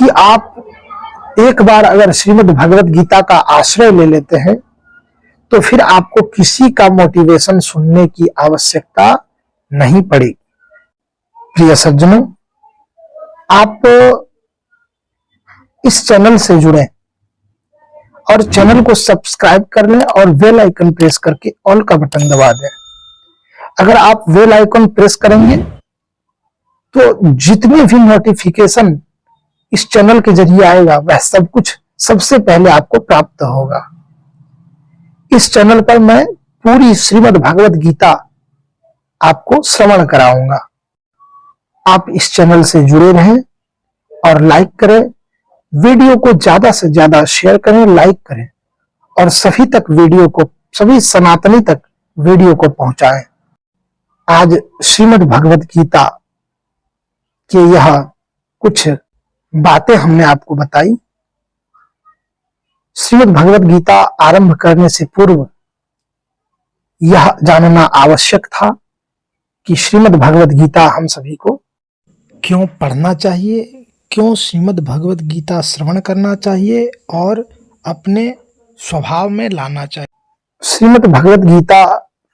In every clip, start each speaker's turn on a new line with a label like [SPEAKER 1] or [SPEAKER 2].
[SPEAKER 1] कि आप एक बार अगर श्रीमद् भगवत गीता का आश्रय ले लेते हैं तो फिर आपको किसी का मोटिवेशन सुनने की आवश्यकता नहीं पड़ेगी। प्रिय सज्जनों, आप इस चैनल से जुड़े और चैनल को सब्सक्राइब कर लें और बेल आइकन प्रेस करके ऑल का बटन दबा दें। अगर आप बेल आइकन प्रेस करेंगे तो जितनी भी नोटिफिकेशन इस चैनल के जरिए आएगा वह सब कुछ सबसे पहले आपको प्राप्त होगा। इस चैनल पर मैं पूरी श्रीमद् भगवत गीता आपको श्रवण कराऊंगा। आप इस चैनल से जुड़े रहें और लाइक करें, वीडियो को ज्यादा से ज्यादा शेयर करें, लाइक करें और सभी सनातनी तक वीडियो को पहुंचाएं। आज श्रीमद् भगवत गीता के यह कुछ बातें हमने आपको बताई। श्रीमद् भगवत गीता आरंभ करने से पूर्व यह जानना आवश्यक था कि श्रीमद् भगवत गीता हम सभी को क्यों पढ़ना चाहिए, क्यों श्रीमद् भगवत गीता श्रवण करना चाहिए और अपने स्वभाव में लाना चाहिए। श्रीमद् भगवत गीता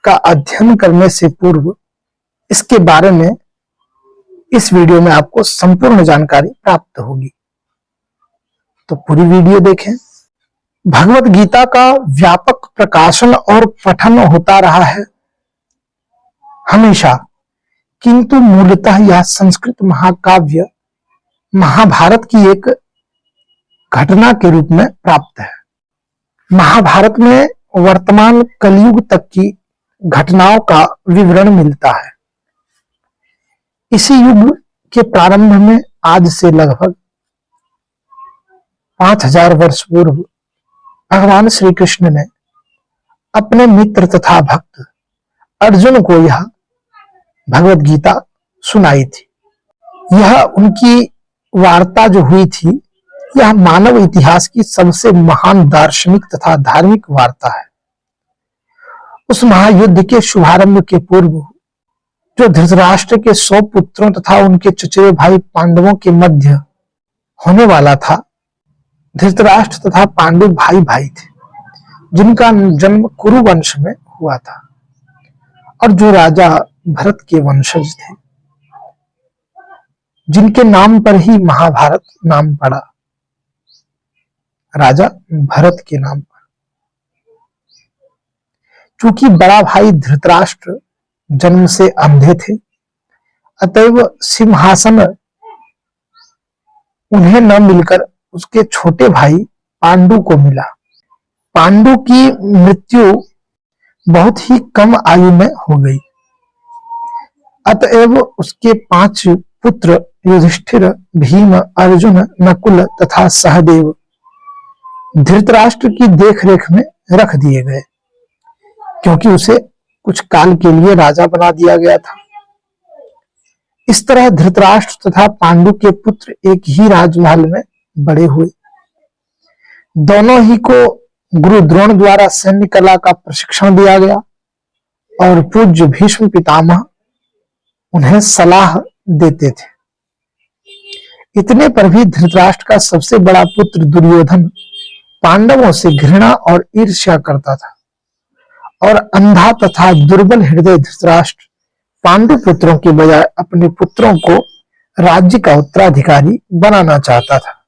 [SPEAKER 1] का अध्ययन करने से पूर्व इसके बारे में इस वीडियो में आपको संपूर्ण जानकारी प्राप्त होगी, तो पूरी वीडियो देखें। भगवत गीता का व्यापक प्रकाशन और पठन होता रहा है हमेशा, किंतु मूलतः यह संस्कृत महाकाव्य महाभारत की एक घटना के रूप में प्राप्त है। महाभारत में वर्तमान कलयुग तक की घटनाओं का विवरण मिलता है। इसी युग के प्रारंभ में आज से लगभग 5000 वर्ष पूर्व भगवान श्री कृष्ण ने अपने मित्र तथा भक्त अर्जुन को यह भगवत गीता सुनाई थी। यह उनकी वार्ता जो हुई थी, यह मानव इतिहास की सबसे महान दार्शनिक तथा धार्मिक वार्ता है। उस महायुद्ध के शुभारंभ के पूर्व जो धृतराष्ट्र के 100 पुत्रों तथा उनके चचेरे भाई पांडवों के मध्य होने वाला था। धृतराष्ट्र तथा पांडु भाई भाई थे जिनका जन्म कुरु वंश में हुआ था और जो राजा भरत के वंशज थे, जिनके नाम पर ही महाभारत नाम पड़ा, राजा भरत के नाम पर। चूंकि बड़ा भाई धृतराष्ट्र जन्म से अंधे थे, अतएव सिंहासन उन्हें न मिलकर उसके छोटे भाई पांडु को मिला। पांडु की मृत्यु बहुत ही कम आयु में हो गई, अतएव उसके 5 पुत्र युधिष्ठिर, भीम, अर्जुन, नकुल तथा सहदेव धृतराष्ट्र की देखरेख में रख दिए गए, क्योंकि उसे कुछ काल के लिए राजा बना दिया गया था। इस तरह धृतराष्ट्र तथा पांडु के पुत्र एक ही राजमहल में बड़े हुए। दोनों ही को गुरु द्रोण द्वारा सैन्य कला का प्रशिक्षण दिया गया और पूज्य भीष्म पितामह उन्हें सलाह देते थे। इतने पर भी धृतराष्ट्र का सबसे बड़ा पुत्र दुर्योधन पांडवों से घृणा और ईर्ष्या करता था और अंधा तथा दुर्बल हृदय धृतराष्ट्र पांडु पुत्रों के बजाय अपने पुत्रों को राज्य का उत्तराधिकारी बनाना चाहता था।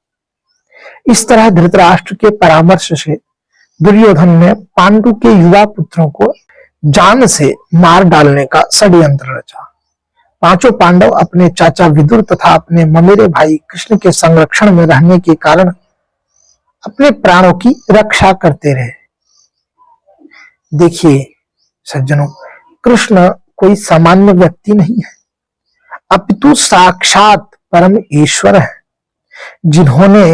[SPEAKER 1] इस तरह धृतराष्ट्र के परामर्श से दुर्योधन ने पांडु के युवा पुत्रों को जान से मार डालने का षड्यंत्र रचा। 5 पांडव अपने चाचा विदुर तथा अपने ममेरे भाई कृष्ण के संरक्षण में रहने के कारण अपने प्राणों की रक्षा करते रहे। देखिए सज्जनों, कृष्ण कोई सामान्य व्यक्ति नहीं है, अपितु साक्षात परम ईश्वर है, जिन्होंने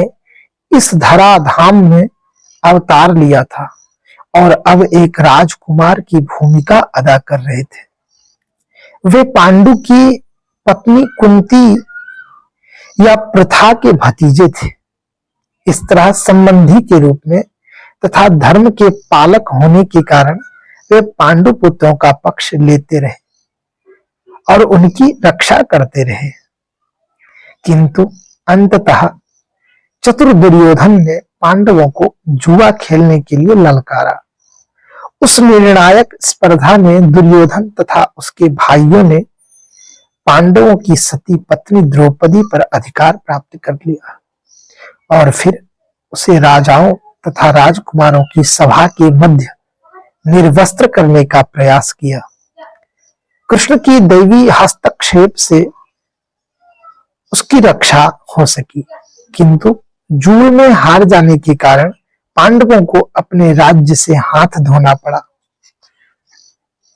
[SPEAKER 1] इस धराधाम में अवतार लिया था और अब एक राजकुमार की भूमिका अदा कर रहे थे। वे पांडु की पत्नी कुंती या प्रथा के भतीजे थे। इस तरह संबंधी के रूप में तथा धर्म के पालक होने के कारण वे पांडु पुत्रों का पक्ष लेते रहे और उनकी रक्षा करते रहे, किंतु अंततः चतुर दुर्योधन ने पांडवों को जुआ खेलने के लिए ललकारा। उस निर्णायक स्पर्धा में दुर्योधन तथा उसके भाइयों ने पांडवों की सती पत्नी द्रौपदी पर अधिकार प्राप्त कर लिया और फिर उसे राजाओं तथा राजकुमारों की सभा के मध्य निर्वस्त्र करने का प्रयास किया। कृष्ण की दैवी हस्तक्षेप से उसकी रक्षा हो सकी, किंतु जुए में हार जाने के कारण पांडवों को अपने राज्य से हाथ धोना पड़ा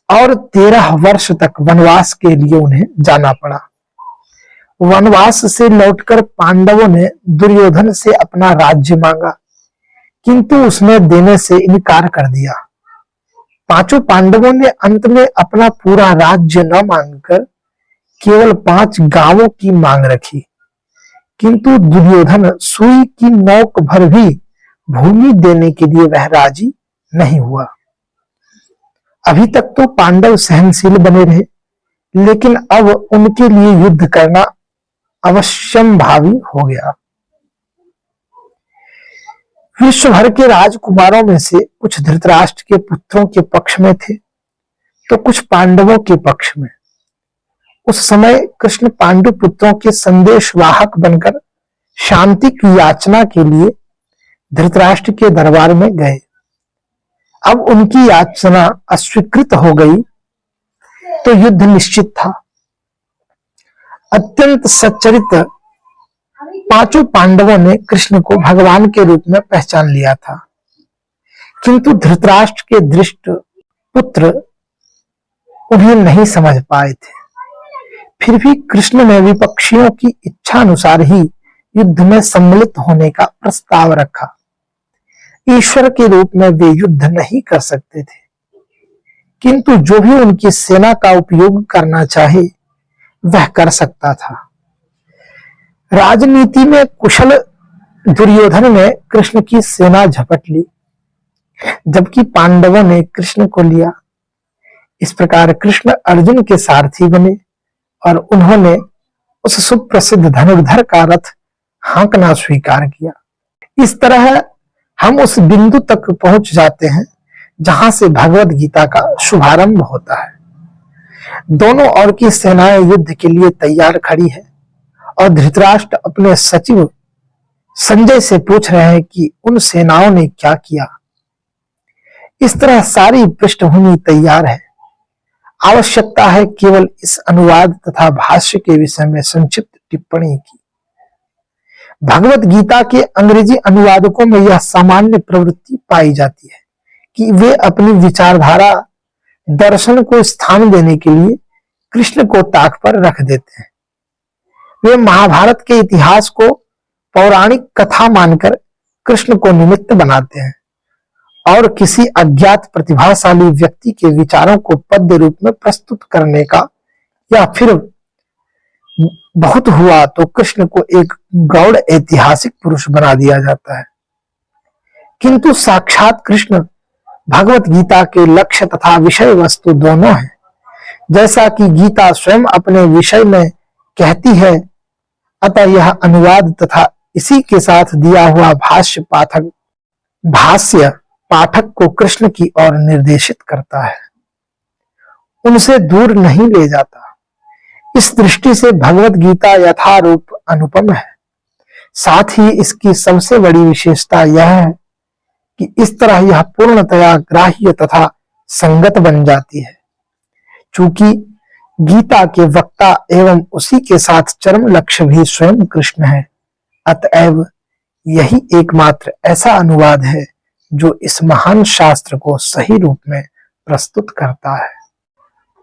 [SPEAKER 1] और 13 वर्ष तक वनवास के लिए उन्हें जाना पड़ा। वनवास से लौटकर पांडवों ने दुर्योधन से अपना राज्य मांगा, किंतु उसने देने से इनकार कर दिया। पांचों पांडवों ने अंत में अपना पूरा राज्य न मांगकर केवल 5 गांवों की मांग रखी, किंतु दुर्योधन सुई की नोक भर भी भूमि देने के लिए वह राजी नहीं हुआ। अभी तक तो पांडव सहनशील बने रहे, लेकिन अब उनके लिए युद्ध करना अवश्यंभावी हो गया। विश्व भर के राजकुमारों में से कुछ धृतराष्ट्र के पुत्रों के पक्ष में थे तो कुछ पांडवों के पक्ष में। उस समय कृष्ण पांडु पुत्रों के संदेशवाहक बनकर शांति की याचना के लिए धृतराष्ट्र के दरबार में गए। अब उनकी याचना अस्वीकृत हो गई तो युद्ध निश्चित था। अत्यंत सच्चरित पांचों पांडवों ने कृष्ण को भगवान के रूप में पहचान लिया था, किंतु धृतराष्ट्र के दृष्ट पुत्र उन्हें नहीं समझ पाए थे। फिर भी कृष्ण ने विपक्षियों की इच्छा अनुसार ही युद्ध में सम्मिलित होने का प्रस्ताव रखा। ईश्वर के रूप में वे युद्ध नहीं कर सकते थे, किंतु जो भी उनकी सेना का उपयोग करना चाहे वह कर सकता था। राजनीति में कुशल दुर्योधन ने कृष्ण की सेना झपट ली, जबकि पांडवों ने कृष्ण को लिया। इस प्रकार कृष्ण अर्जुन के सारथी बने और उन्होंने उस सुप्रसिद्ध धनुर्धर का रथ हाँकना स्वीकार किया। इस तरह हम उस बिंदु तक पहुंच जाते हैं जहां से भगवत गीता का शुभारंभ होता है। दोनों ओर की सेनाएं युद्ध के लिए तैयार खड़ी है और धृतराष्ट्र अपने सचिव संजय से पूछ रहे हैं कि उन सेनाओं ने क्या किया। इस तरह सारी पृष्ठभूमि तैयार है। आवश्यकता है केवल इस अनुवाद तथा भाष्य के विषय में संक्षिप्त टिप्पणी की। भगवत गीता के अंग्रेजी अनुवादकों में यह सामान्य प्रवृत्ति पाई जाती है कि वे अपनी विचारधारा दर्शन को स्थान देने के लिए कृष्ण को ताक पर रख देते हैं। वे महाभारत के इतिहास को पौराणिक कथा मानकर कृष्ण को निमित्त बनाते हैं और किसी अज्ञात प्रतिभाशाली व्यक्ति के विचारों को पद्य रूप में प्रस्तुत करने का या फिर बहुत हुआ तो कृष्ण को एक गौड़ ऐतिहासिक पुरुष बना दिया जाता है। किंतु साक्षात कृष्ण भगवत गीता के लक्ष्य तथा विषय वस्तु दोनों है। जैसा कि गीता स्वयं अपने विषय में कहती है, अतः यह अनुवाद तथा इसी के साथ दिया हुआ भाष्य पाठक को कृष्ण की ओर निर्देशित करता है, उनसे दूर नहीं ले जाता। इस दृष्टि से भगवत गीता यथारूप अनुपम है। साथ ही इसकी सबसे बड़ी विशेषता यह है कि इस तरह यह पूर्णतया ग्राह्य तथा संगत बन जाती है। चूंकि गीता के वक्ता एवं उसी के साथ चरम लक्ष्य भी स्वयं कृष्ण है, अतएव यही एकमात्र ऐसा अनुवाद है जो इस महान शास्त्र को सही रूप में प्रस्तुत करता है।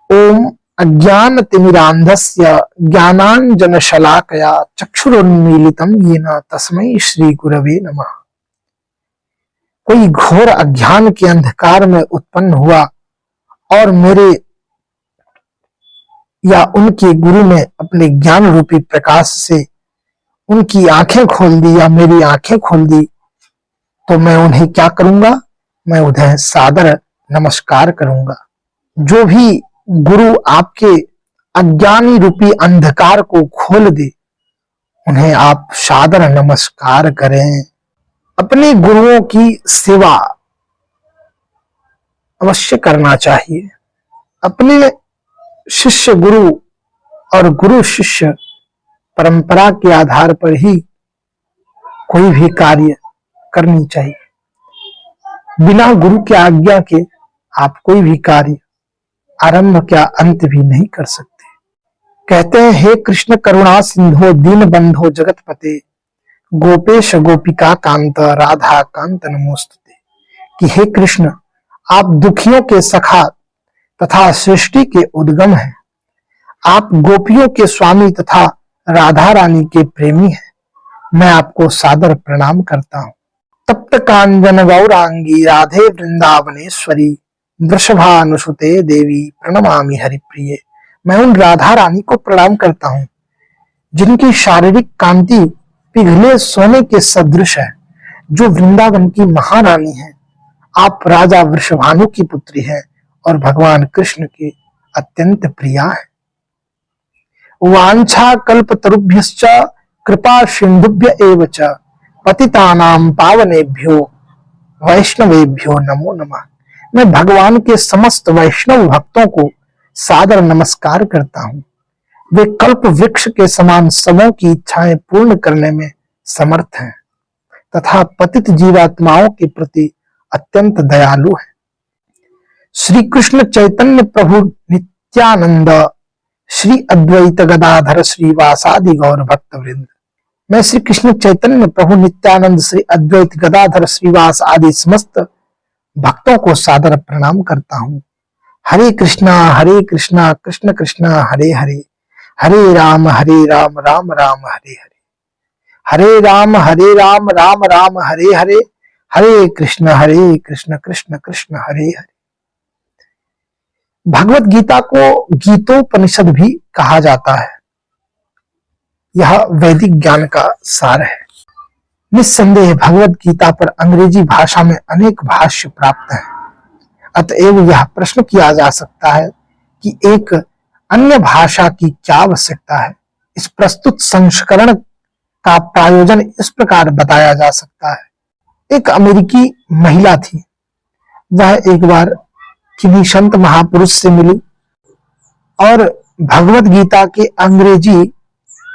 [SPEAKER 1] ओम अज्ञानतिमिरान्धस्य ज्ञानाञ्जनशलाकया चक्षुरुन्मीलितं येन तस्मै श्री गुरवे नमः। कोई घोर अज्ञान के अंधकार में उत्पन्न हुआ और मेरे या उनके गुरु ने अपने ज्ञान रूपी प्रकाश से उनकी आंखें खोल दी या मेरी आंखें खोल दी, तो मैं उन्हें क्या करूंगा? मैं उन्हें सादर नमस्कार करूंगा। जो भी गुरु आपके अज्ञानी रूपी अंधकार को खोल दे, उन्हें आप सादर नमस्कार करें। अपने गुरुओं की सेवा अवश्य करना चाहिए। अपने शिष्य गुरु और गुरु शिष्य परंपरा के आधार पर ही कोई भी कार्य करनी चाहिए। बिना गुरु की आज्ञा के आप कोई भी कार्य आरंभ क्या अंत भी नहीं कर सकते। कहते हैं, हे कृष्ण करुणा सिंधो दीन बंधो जगतपते गोपेश गोपिका कांत राधा कांत नमोस्तुते। कि हे कृष्ण, आप दुखियों के सखा तथा सृष्टि के उद्गम हैं। आप गोपियों के स्वामी तथा राधा रानी के प्रेमी हैं। मैं आपको सादर प्रणाम करता हूँ। तप्त कांजन गौरांगी राधे वृंदावनेश्वरी वृषभानुसुते देवी प्रणमामि हरिप्रिये। मैं उन राधा रानी को प्रणाम करता हूँ जिनकी शारीरिक कांति पिघले सोने के सदृश है, जो वृंदावन की महारानी है। आप राजा वृषभानु की पुत्री है और भगवान कृष्ण की अत्यंत प्रिया है। वांछा कल्पतरुभ्यश्च कृपा सिंधुभ्य एव च पतितानां पावनेभ्यो वैष्णवेभ्यो नमो नमः। मैं भगवान के समस्त वैष्णव भक्तों को सादर नमस्कार करता हूँ। वे कल्प वृक्ष के समान सबों की इच्छाएं पूर्ण करने में समर्थ हैं तथा पतित जीवात्माओं के प्रति अत्यंत दयालु है। श्री कृष्ण चैतन्य प्रभु नित्यानंद श्री अद्वैत गदाधर श्रीवासादि गौर भक्त वृंद। मैं श्री कृष्ण चैतन्य प्रभु नित्यानंद श्री अद्वैत गदाधर श्रीवास आदि समस्त भक्तों को सादर प्रणाम करता हूँ। हरे कृष्णा कृष्ण कृष्ण हरे हरे, हरे राम राम राम हरे हरे, हरे राम राम राम हरे हरे, हरे कृष्ण कृष्ण कृष्ण हरे हरे। भगवत गीता को गीतोपनिषद भी कहा जाता है। यह वैदिक ज्ञान का सार है। निस्संदेह भगवत गीता पर अंग्रेजी भाषा में अनेक भाष्य प्राप्त हैं। अतएव यह प्रश्न किया जा सकता है कि एक अन्य भाषा की क्या आवश्यकता है। इस प्रस्तुत संस्करण का प्रायोजन इस प्रकार बताया जा सकता है। एक अमेरिकी महिला थी। वह एक बार किन्हीं संत महापुरुष से मिली और भगवत गीता के अंग्रेजी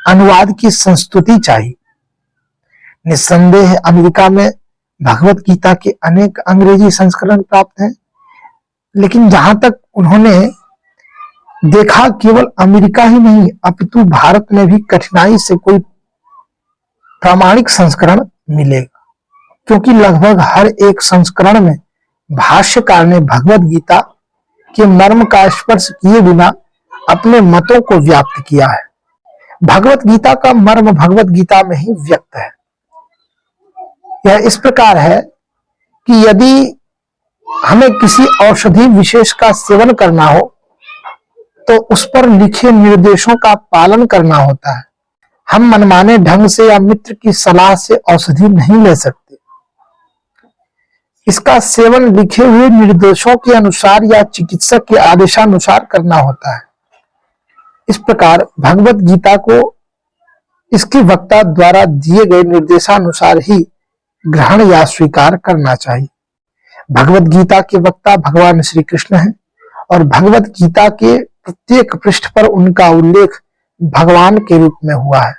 [SPEAKER 1] अनुवाद की संस्तुति चाहिए। निस्संदेह अमेरिका में भगवत गीता के अनेक अंग्रेजी संस्करण प्राप्त हैं, लेकिन जहां तक उन्होंने देखा केवल अमेरिका ही नहीं अपितु भारत में भी कठिनाई से कोई प्रामाणिक संस्करण मिलेगा, क्योंकि लगभग हर एक संस्करण में भाष्यकार ने भगवत गीता के मर्म का स्पर्श किए बिना अपने मतों को व्याप्त किया है। भगवत गीता का मर्म भगवत गीता में ही व्यक्त है। यह इस प्रकार है कि यदि हमें किसी औषधि विशेष का सेवन करना हो तो उस पर लिखे निर्देशों का पालन करना होता है। हम मनमाने ढंग से या मित्र की सलाह से औषधि नहीं ले सकते। इसका सेवन लिखे हुए निर्देशों के अनुसार या चिकित्सक के आदेशानुसार करना होता है। इस प्रकार भगवत गीता को इसके वक्ता द्वारा दिए गए निर्देशानुसार ही ग्रहण या स्वीकार करना चाहिए। भगवत गीता के वक्ता भगवान श्री कृष्ण हैं और भगवत गीता के प्रत्येक पृष्ठ पर उनका उल्लेख भगवान के रूप में हुआ है।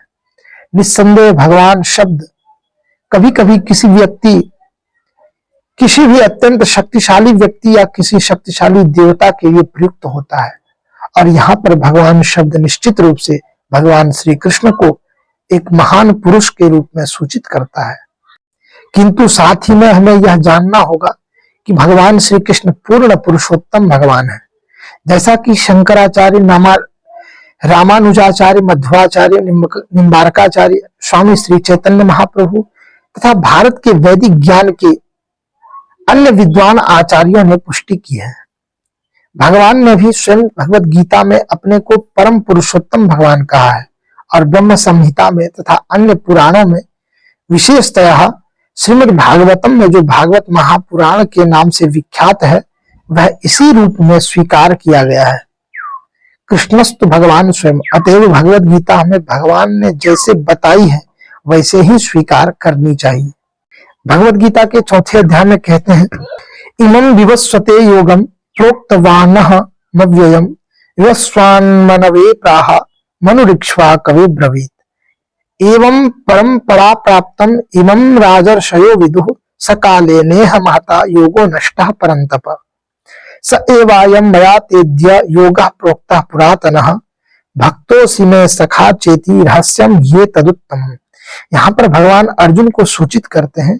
[SPEAKER 1] निस्संदेह भगवान शब्द कभी कभी किसी भी अत्यंत शक्तिशाली व्यक्ति या किसी शक्तिशाली देवता के लिए प्रयुक्त होता है, और यहाँ पर भगवान शब्द निश्चित रूप से भगवान श्री कृष्ण को एक महान पुरुष के रूप में सूचित करता है। किंतु साथ ही में हमें यह जानना होगा कि भगवान श्री कृष्ण पूर्ण पुरुषोत्तम भगवान है। जैसा कि शंकराचार्य, रामानुजाचार्य, मध्वाचार्य, निम्बारकाचार्य, स्वामी श्री चैतन्य महाप्रभु तथा भारत के वैदिक ज्ञान के अन्य विद्वान आचार्यों ने पुष्टि की है। भगवान ने भी स्वयं भगवत गीता में अपने को परम पुरुषोत्तम भगवान कहा है और ब्रह्म संहिता में तथा अन्य पुराणों में, विशेषतः श्रीमद् भागवतम में जो भागवत महापुराण के नाम से विख्यात है, वह इसी रूप में स्वीकार किया गया है। कृष्णस्तु भगवान स्वयं, अतएव भगवत गीता हमें भगवान ने जैसे बताई है वैसे ही स्वीकार करनी चाहिए। भगवत गीता के चौथे अध्याय में कहते हैं, इमं विवस्वते योगम प्रोक्तवानः मव्ययम् विवस्वान्मनवे प्राह मनुरिक्ष्वा कवि ब्रवीत। एवं परंपरा प्राप्तम इमं राजर्षयो विदुः सकाले नेह महता योगो नष्टः परंतप स एवायं मया तेद्य योगः प्रोक्तः पुरातनः भक्तोऽसि मे सखा चेति रहस्यम ये तदुत्तम। यहाँ पर भगवान अर्जुन को सूचित करते हैं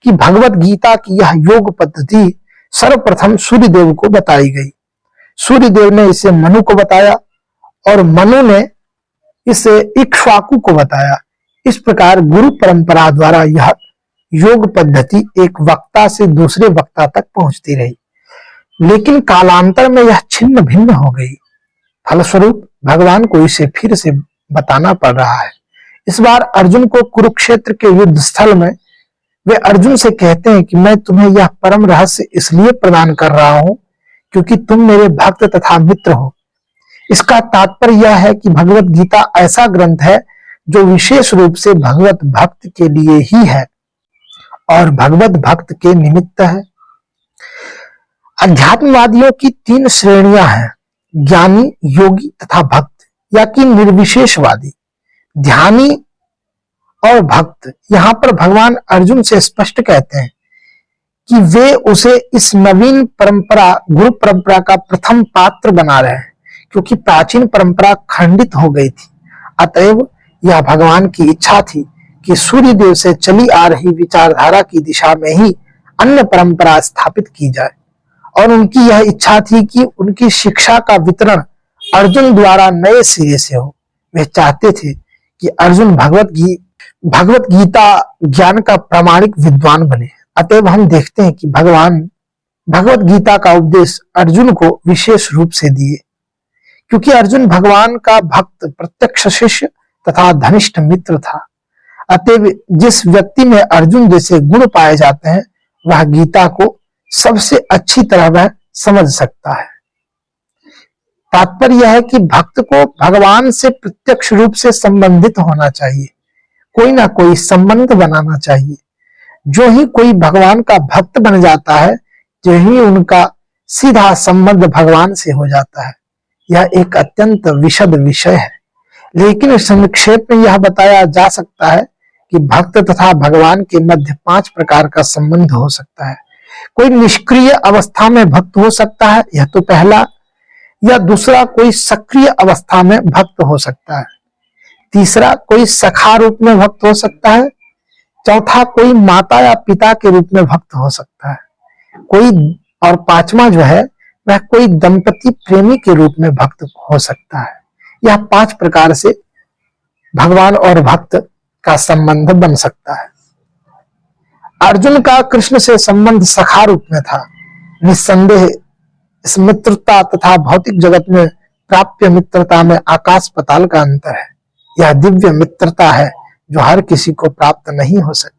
[SPEAKER 1] कि भगवत गीता की यह योग पद्धति सर्वप्रथम सूर्यदेव को बताई गई। सूर्यदेव ने इसे मनु को बताया और मनु ने इसे इक्ष्वाकु को बताया। इस प्रकार गुरु परंपरा द्वारा यह योग पद्धति एक वक्ता से दूसरे वक्ता तक पहुंचती रही, लेकिन कालांतर में यह छिन्न भिन्न हो गई। फलस्वरूप भगवान को इसे फिर से बताना पड़ रहा है। इस बार अर्जुन को कुरुक्षेत्र के युद्ध स्थल में वे अर्जुन से कहते हैं कि मैं तुम्हें यह परम रहस्य इसलिए प्रदान कर रहा हूं क्योंकि तुम मेरे भक्त तथा मित्र हो। इसका तात्पर्य यह है कि भगवत गीता ऐसा ग्रंथ है जो विशेष रूप से भगवत भक्त के लिए ही है और भगवत भक्त के निमित्त है। अध्यात्मवादियों की तीन श्रेणियां हैं, ज्ञानी, योगी तथा भक्त, या कि निर्विशेषवादी। ध्यानी और भक्त, यहाँ पर भगवान अर्जुन से स्पष्ट कहते हैं कि वे उसे इस नवीन परंपरा गुरु परंपरा का प्रथम पात्र बना रहे हैं क्योंकि प्राचीन परंपरा खंडित हो गई थी। अतएव यह भगवान की इच्छा थी कि सूर्यदेव से चली आ रही विचारधारा की दिशा में ही अन्य परंपरा स्थापित की जाए और उनकी यह इच्छा थी कि उनकी शिक्षा का वितरण अर्जुन द्वारा नए सिरे से हो। वे चाहते थे कि अर्जुन भगवत गीता ज्ञान का प्रामाणिक विद्वान बने। अतएव हम देखते हैं कि भगवान भगवत गीता का उपदेश अर्जुन को विशेष रूप से दिए क्योंकि अर्जुन भगवान का भक्त, प्रत्यक्ष शिष्य तथा घनिष्ठ मित्र था। अतएव जिस व्यक्ति में अर्जुन जैसे गुण पाए जाते हैं वह गीता को सबसे अच्छी तरह वह समझ सकता है। तात्पर्य यह है कि भक्त को भगवान से प्रत्यक्ष रूप से संबंधित होना चाहिए, कोई ना कोई संबंध बनाना चाहिए। जो ही कोई भगवान का भक्त बन जाता है जो ही उनका सीधा संबंध भगवान से हो जाता है। यह एक अत्यंत विशद विषय है, लेकिन संक्षेप में यह बताया जा सकता है कि भक्त तथा भगवान के मध्य 5 प्रकार का संबंध हो सकता है। कोई निष्क्रिय अवस्था में भक्त हो सकता है, यह तो पहला, या दूसरा कोई सक्रिय अवस्था में भक्त हो सकता है, तीसरा कोई सखा रूप में भक्त हो सकता है, चौथा कोई माता या पिता के रूप में भक्त हो सकता है, कोई और पांचवा जो है वह कोई दंपति प्रेमी के रूप में भक्त हो सकता है। यह 5 प्रकार से भगवान और भक्त का संबंध बन सकता है। अर्जुन का कृष्ण से संबंध सखा रूप में था। निस्संदेह इस मित्रता तथा भौतिक जगत में प्राप्य मित्रता में आकाश पताल का अंतर है। यह दिव्य मित्रता है जो हर किसी को प्राप्त नहीं हो सकती।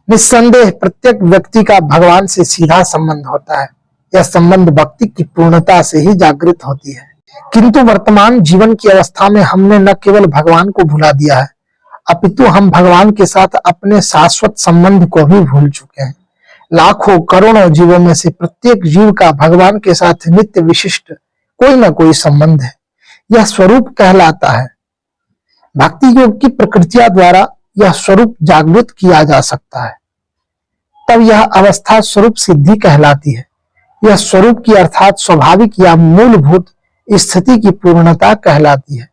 [SPEAKER 1] निस्संदेह प्रत्येक व्यक्ति का भगवान से सीधा संबंध होता है। यह संबंध भक्ति की पूर्णता से ही जागृत होती है। किंतु वर्तमान जीवन की अवस्था में हमने न केवल भगवान को भुला दिया है, अपितु हम भगवान के साथ अपने शाश्वत संबंध को भी भूल चुके हैं। लाखों करोड़ों जीवों में से प्रत्येक जीव का भगवान के साथ नित्य विशिष्ट कोई ना कोई संबंध है। यह स्वरूप कहलाता है। भक्ति योग की प्रकृतियां द्वारा यह स्वरूप जागृत किया जा सकता है, तब यह अवस्था स्वरूप सिद्धि कहलाती है। यह स्वरूप की अर्थात स्वाभाविक या मूलभूत स्थिति की पूर्णता कहलाती है।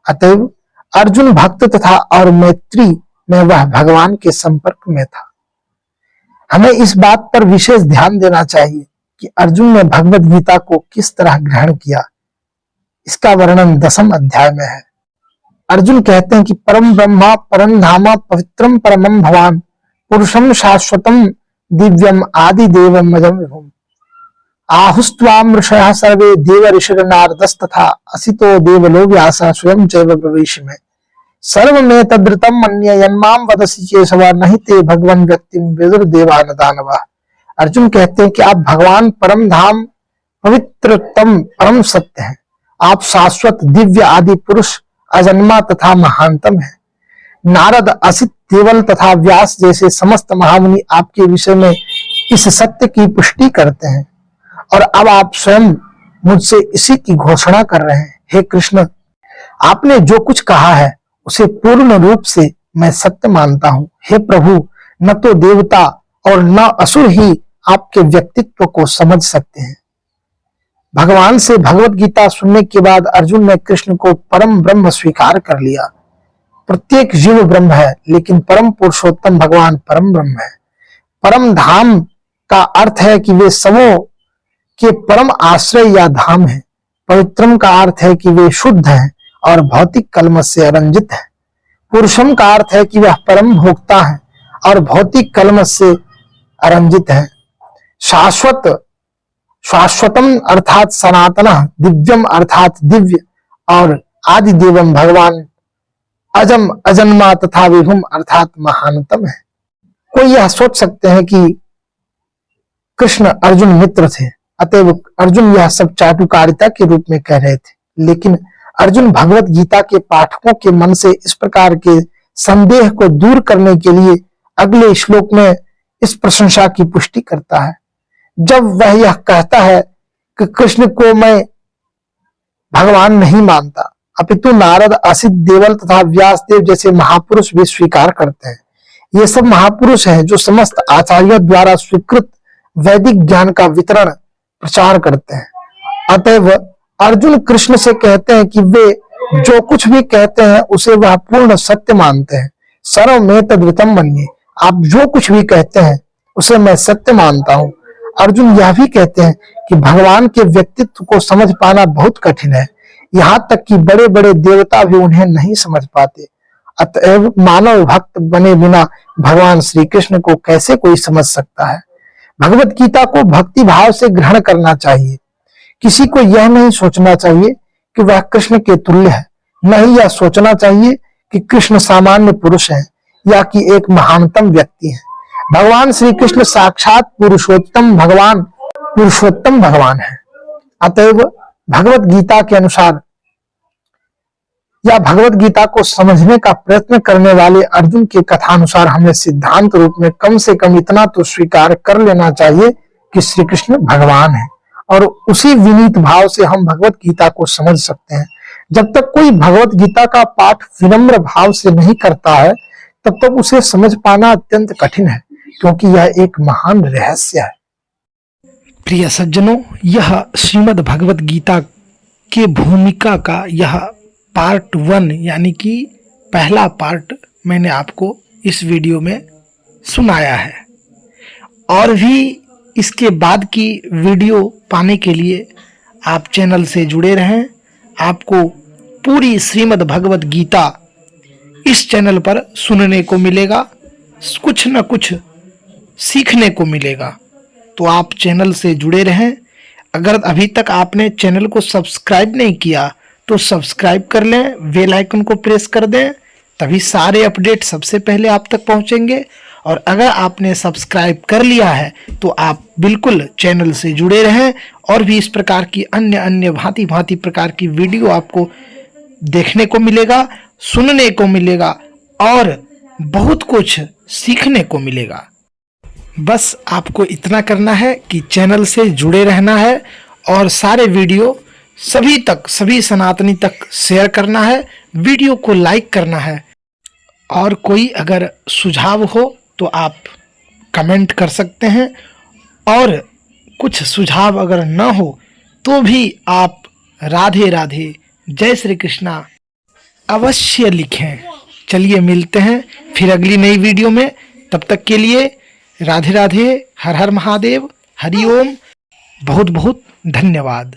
[SPEAKER 1] अतएव अर्जुन भक्त तथा और मैत्री में वह भगवान के संपर्क में था। हमें इस बात पर विशेष ध्यान देना चाहिए कि अर्जुन ने भगवत गीता को किस तरह ग्रहण किया। इसका वर्णन 10वें अध्याय में है। अर्जुन कहते हैं कि परम ब्रह्मा परम धामा पवित्रम परमम भवान पुरुषम शाश्वतम दिव्यम आदि देवम अजम विभुम आहुस्त्वाम ऋषयः सर्वे देव ऋषिर्नारदस्तथा असितो देवलो व्यासः स्वयं चैव ब्रवीषि सर्व में तद्रतम मन्य यन्माम वदसि केशव नहीं ते भगवन व्यक्तिम विदुर्देवान दानवा। अर्जुन कहते हैं कि आप भगवान परम धाम पवित्रतम परम सत्य हैं। आप शाश्वत दिव्य आदि पुरुष अजन्मा तथा महानतम है। नारद, असित, देवल तथा व्यास जैसे समस्त महामुनि आपके विषय में इस सत्य की पुष्टि करते हैं और अब आप स्वयं मुझसे इसी की घोषणा कर रहे हैं। हे कृष्ण, आपने जो कुछ कहा है उसे पूर्ण रूप से मैं सत्य मानता हूं। हे प्रभु, न तो देवता और न असुर ही आपके व्यक्तित्व को समझ सकते हैं। भगवान से भगवत गीता सुनने के बाद अर्जुन ने कृष्ण को परम ब्रह्म स्वीकार कर लिया। प्रत्येक जीव ब्रह्म है, लेकिन परम पुरुषोत्तम भगवान परम ब्रह्म है। परम धाम का अर्थ है कि वे सबों के परम आश्रय या धाम है। पवित्रम का अर्थ है कि वे शुद्ध हैं और भौतिक कलमश से अरंजित है। पुरुषम का अर्थ है कि वह परम भोक्ता है और भौतिक कलमश से अरंजित है। शाश्वतम अर्थात सनातन, दिव्यम अर्थात दिव्य और आदि देवम भगवान अजम अजन्मा तथा विभुम अर्थात महानतम है। कोई यह सोच सकते हैं कि कृष्ण अर्जुन मित्र थे, अतएव अर्जुन यह सब चाटुकारिता के रूप में कह रहे थे। लेकिन अर्जुन भगवत गीता के पाठकों के मन से इस प्रकार के संदेह को दूर करने के लिए अगले श्लोक में इस प्रशंसा की पुष्टि करता है। जब वह यह कहता है कि कृष्ण को मैं भगवान नहीं मानता, अपितु नारद, असित, देवल तथा व्यासदेव जैसे महापुरुष भी स्वीकार करते हैं। ये सब महापुरुष हैं जो समस्त आचार्यों द्वारा स्वीकृत वैदिक ज्ञान का वितरण प्रचार करते हैं। अतएव अर्जुन कृष्ण से कहते हैं कि वे जो कुछ भी कहते हैं उसे वह पूर्ण सत्य मानते हैं। सर्व में तद्वितम मन्ये, आप जो कुछ भी कहते हैं उसे मैं सत्य मानता हूं। अर्जुन यह भी कहते हैं कि भगवान के व्यक्तित्व को समझ पाना बहुत कठिन है, यहाँ तक कि बड़े बड़े देवता भी उन्हें नहीं समझ पाते। अतएव मानव भक्त बने बिना भगवान श्री कृष्ण को कैसे कोई समझ सकता है। भगवत गीता को भक्ति भाव से ग्रहण करना चाहिए। किसी को यह नहीं सोचना चाहिए कि वह कृष्ण के तुल्य है, न ही यह सोचना चाहिए कि कृष्ण सामान्य पुरुष है या कि एक महानतम व्यक्ति है। भगवान श्री कृष्ण साक्षात पुरुषोत्तम भगवान है। अतएव भगवत गीता के अनुसार या भगवत गीता को समझने का प्रयत्न करने वाले अर्जुन के कथानुसार हमें सिद्धांत रूप में कम से कम इतना तो स्वीकार कर लेना चाहिए कि श्री कृष्ण भगवान है, और उसी विनीत भाव से हम भगवत गीता को समझ सकते हैं। जब तक कोई भगवत गीता का पाठ विनम्र भाव से नहीं करता है तब तक उसे समझ पाना अत्यंत कठिन है, क्योंकि यह एक महान रहस्य है। प्रिय सज्जनों, यह श्रीमद् भगवत गीता के भूमिका का यह पार्ट 1 यानी कि पहला पार्ट मैंने आपको इस वीडियो में सुनाया है। और भी इसके बाद की वीडियो पाने के लिए आप चैनल से जुड़े रहें। आपको पूरी श्रीमद् भगवत गीता इस चैनल पर सुनने को मिलेगा, कुछ न कुछ सीखने को मिलेगा। तो आप चैनल से जुड़े रहें। अगर अभी तक आपने चैनल को सब्सक्राइब नहीं किया तो सब्सक्राइब कर लें, बेल आइकन को प्रेस कर दें, तभी सारे अपडेट सबसे पहले आप तक पहुंचेंगे। और अगर आपने सब्सक्राइब कर लिया है तो आप बिल्कुल चैनल से जुड़े रहें, और भी इस प्रकार की अन्य भांति भांति प्रकार की वीडियो आपको देखने को मिलेगा, सुनने को मिलेगा और बहुत कुछ सीखने को मिलेगा। बस आपको इतना करना है कि चैनल से जुड़े रहना है और सारे वीडियो सभी सनातनी तक शेयर करना है, वीडियो को लाइक करना है। और कोई अगर सुझाव हो तो आप कमेंट कर सकते हैं, और कुछ सुझाव अगर न हो तो भी आप राधे राधे, जय श्री कृष्णा अवश्य लिखें। चलिए मिलते हैं फिर अगली नई वीडियो में। तब तक के लिए राधे राधे, हर हर महादेव, हरि ओम, बहुत बहुत धन्यवाद।